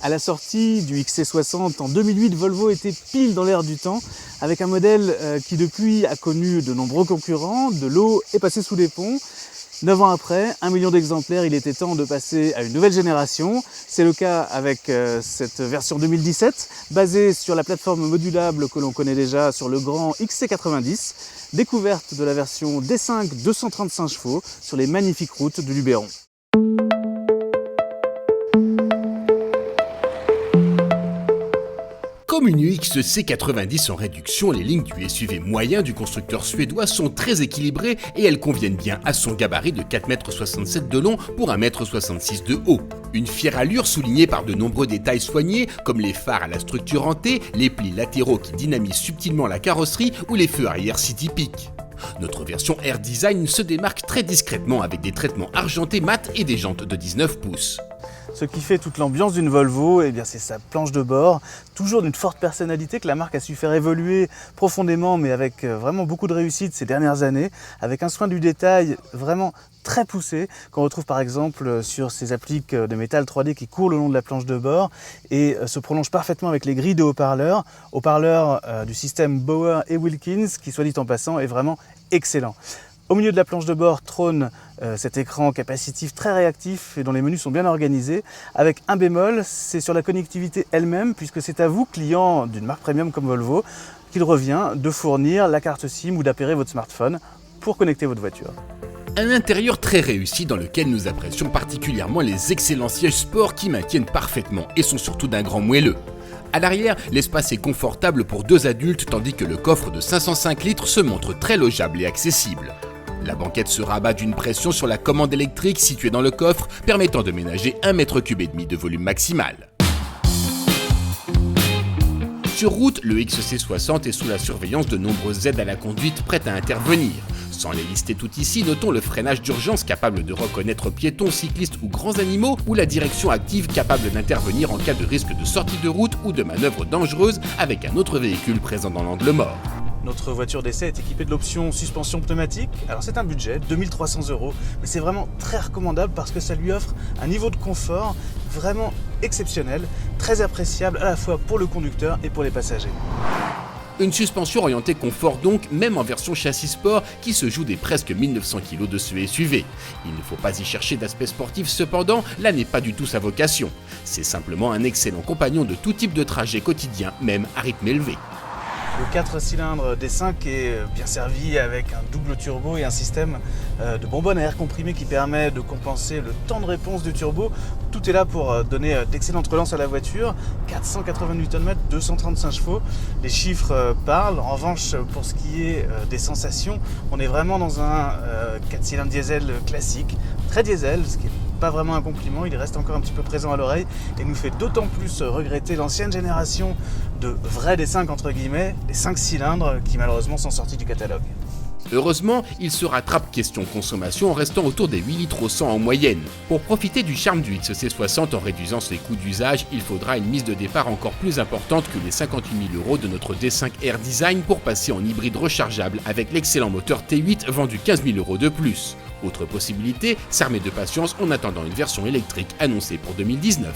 À la sortie du XC60 en 2008, Volvo était pile dans l'air du temps, avec un modèle qui depuis a connu de nombreux concurrents, de l'eau est passée sous les ponts. 9 ans après, 1 million d'exemplaires, il était temps de passer à une nouvelle génération. C'est le cas avec cette version 2017, basée sur la plateforme modulable que l'on connaît déjà sur le grand XC90, découverte de la version D5 235 chevaux sur les magnifiques routes du Luberon. Comme une UX C90 en réduction, les lignes du SUV moyen du constructeur suédois sont très équilibrées et elles conviennent bien à son gabarit de 4,67 m de long pour 1,66 m de haut. Une fière allure soulignée par de nombreux détails soignés comme les phares à la structure en T, les plis latéraux qui dynamisent subtilement la carrosserie ou les feux arrière si typiques. Notre version Air Design se démarque très discrètement avec des traitements argentés mat et des jantes de 19 pouces. Ce qui fait toute l'ambiance d'une Volvo, eh bien c'est sa planche de bord, toujours d'une forte personnalité que la marque a su faire évoluer profondément, mais avec vraiment beaucoup de réussite ces dernières années, avec un soin du détail vraiment très poussé, qu'on retrouve par exemple sur ces appliques de métal 3D qui courent le long de la planche de bord et se prolongent parfaitement avec les grilles de haut-parleurs, du système Bauer et Wilkins, qui soit dit en passant est vraiment excellent. Au milieu de la planche de bord trône cet écran capacitif très réactif et dont les menus sont bien organisés, avec un bémol, c'est sur la connectivité elle-même, puisque c'est à vous, client d'une marque premium comme Volvo, qu'il revient de fournir la carte SIM ou d'appairer votre smartphone pour connecter votre voiture. Un intérieur très réussi dans lequel nous apprécions particulièrement les excellents sièges sport qui maintiennent parfaitement et sont surtout d'un grand moelleux. À l'arrière, l'espace est confortable pour 2 adultes tandis que le coffre de 505 litres se montre très logeable et accessible. La banquette se rabat d'une pression sur la commande électrique située dans le coffre, permettant de ménager 1,5 m de volume maximal. Sur route, le XC60 est sous la surveillance de nombreuses aides à la conduite prêtes à intervenir. Sans les lister toutes ici, notons le freinage d'urgence capable de reconnaître piétons, cyclistes ou grands animaux, ou la direction active capable d'intervenir en cas de risque de sortie de route ou de manœuvre dangereuse avec un autre véhicule présent dans l'angle mort. Notre voiture d'essai est équipée de l'option suspension pneumatique. Alors c'est un budget, 2300 €, mais c'est vraiment très recommandable parce que ça lui offre un niveau de confort vraiment exceptionnel, très appréciable à la fois pour le conducteur et pour les passagers. Une suspension orientée confort donc, même en version châssis sport qui se joue des presque 1900 kg de ce SUV. Il ne faut pas y chercher d'aspect sportif cependant, là n'est pas du tout sa vocation. C'est simplement un excellent compagnon de tout type de trajet quotidien, même à rythme élevé. Le 4 cylindres D5 est bien servi avec un double turbo et un système de bonbonne à air comprimé qui permet de compenser le temps de réponse du turbo. Tout est là pour donner d'excellentes relances à la voiture. 480 Nm, 235 chevaux. Les chiffres parlent. En revanche, pour ce qui est des sensations, on est vraiment dans un 4 cylindres diesel classique, très diesel, ce qui est pas vraiment un compliment, il reste encore un petit peu présent à l'oreille et nous fait d'autant plus regretter l'ancienne génération de vrais D5 entre guillemets, les 5 cylindres qui malheureusement sont sortis du catalogue. Heureusement, il se rattrape question consommation en restant autour des 8 litres au 100 en moyenne. Pour profiter du charme du XC60 en réduisant ses coûts d'usage, il faudra une mise de départ encore plus importante que les 58 000 € de notre D5 Air Design pour passer en hybride rechargeable avec l'excellent moteur T8 vendu 15 000 € de plus. Autre possibilité, s'armer de patience en attendant une version électrique annoncée pour 2019.